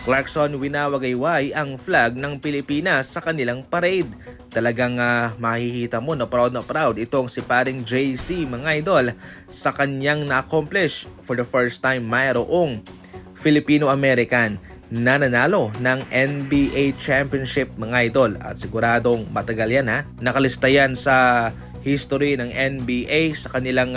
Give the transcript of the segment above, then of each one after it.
Clarkson winawagayway ang flag ng Pilipinas sa kanilang parade. Talagang makikita mo na proud itong si paring JC mga idol sa kanyang na-accomplish. For the first time mayroong Filipino-American na nanalo ng NBA Championship mga idol at siguradong matagal yan Nakalista yan sa history ng NBA sa kanilang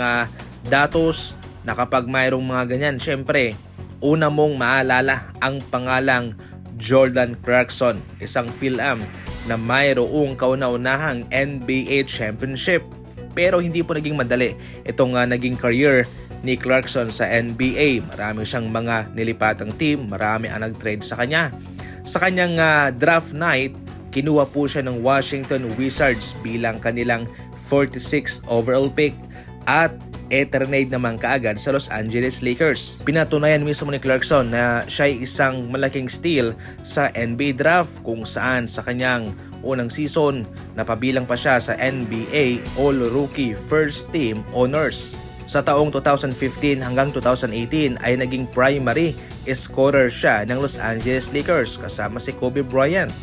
datos na kapag mayroong mga ganyan, syempre una mong maalala ang pangalang Jordan Clarkson, isang Phil-Am na mayroong kauna-unahang NBA Championship. Pero hindi po naging madali itong naging career ni Clarkson sa NBA. Marami siyang mga nilipatang team, marami ang nag-trade sa kanya. Sa kanyang draft night, kinuha po siya ng Washington Wizards bilang kanilang 46th overall pick at eternade naman kaagad sa Los Angeles Lakers. Pinatunayan mismo ni Clarkson na siya ay isang malaking steal sa NBA draft kung saan sa kanyang unang season napabilang pa siya sa NBA All-Rookie First Team Honors. Sa taong 2015 hanggang 2018 ay naging primary scorer siya ng Los Angeles Lakers kasama si Kobe Bryant.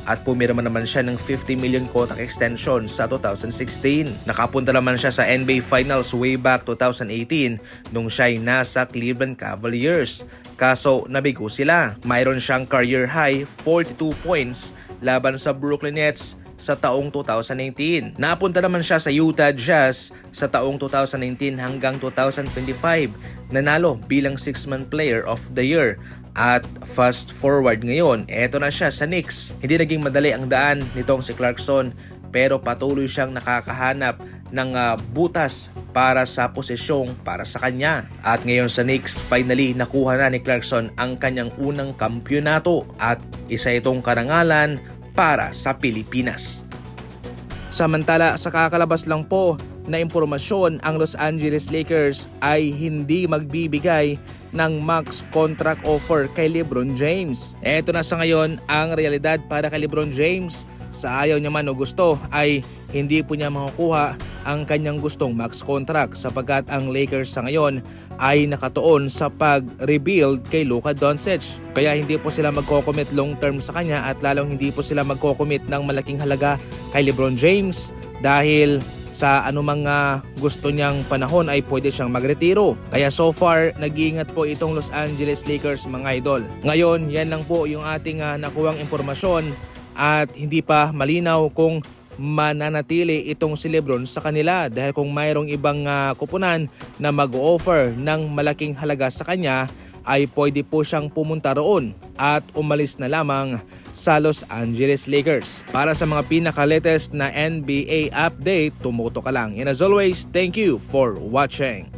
At pumirma naman siya ng $50 million contract extension sa 2016. Nakapunta naman siya sa NBA Finals way back 2018 nung siya ay nasa Cleveland Cavaliers. Kaso nabigo sila. Mayroon siyang career high 42 points laban sa Brooklyn Nets sa taong 2018. Napunta naman siya sa Utah Jazz sa taong 2019 hanggang 2025. Nanalo bilang 6-man player of the year. At fast forward ngayon, eto na siya sa Knicks. Hindi naging madali ang daan nitong si Clarkson pero patuloy siyang nakakahanap ng butas para sa posisyong para sa kanya. At ngayon sa Knicks, finally nakuha na ni Clarkson ang kanyang unang kampyonato at isa itong karangalan para sa Pilipinas. Samantala, sa kakalabas lang po na impormasyon, ang Los Angeles Lakers ay hindi magbibigay ng max contract offer kay LeBron James. Eto na sa ngayon ang realidad para kay LeBron James. Sa ayaw niya man o gusto ay hindi po niya makukuha ang kanyang gustong max contract sapagkat ang Lakers sa ngayon ay nakatuon sa pag-rebuild kay Luka Doncic. Kaya hindi po sila magko-commit long term sa kanya at lalong hindi po sila magko-commit ng malaking halaga kay LeBron James dahil sa anumang gusto niyang panahon ay pwede siyang magretiro. Kaya so far, nag-iingat po itong Los Angeles Lakers mga idol. Ngayon, yan lang po yung ating nakuhang impormasyon at hindi pa malinaw kung mananatili itong si LeBron sa kanila dahil kung mayroong ibang kupunan na mag-offer ng malaking halaga sa kanya ay pwede po siyang pumunta roon at umalis na lamang sa Los Angeles Lakers. Para sa mga pinaka-latest na NBA update, tumuto ka lang. And as always, thank you for watching.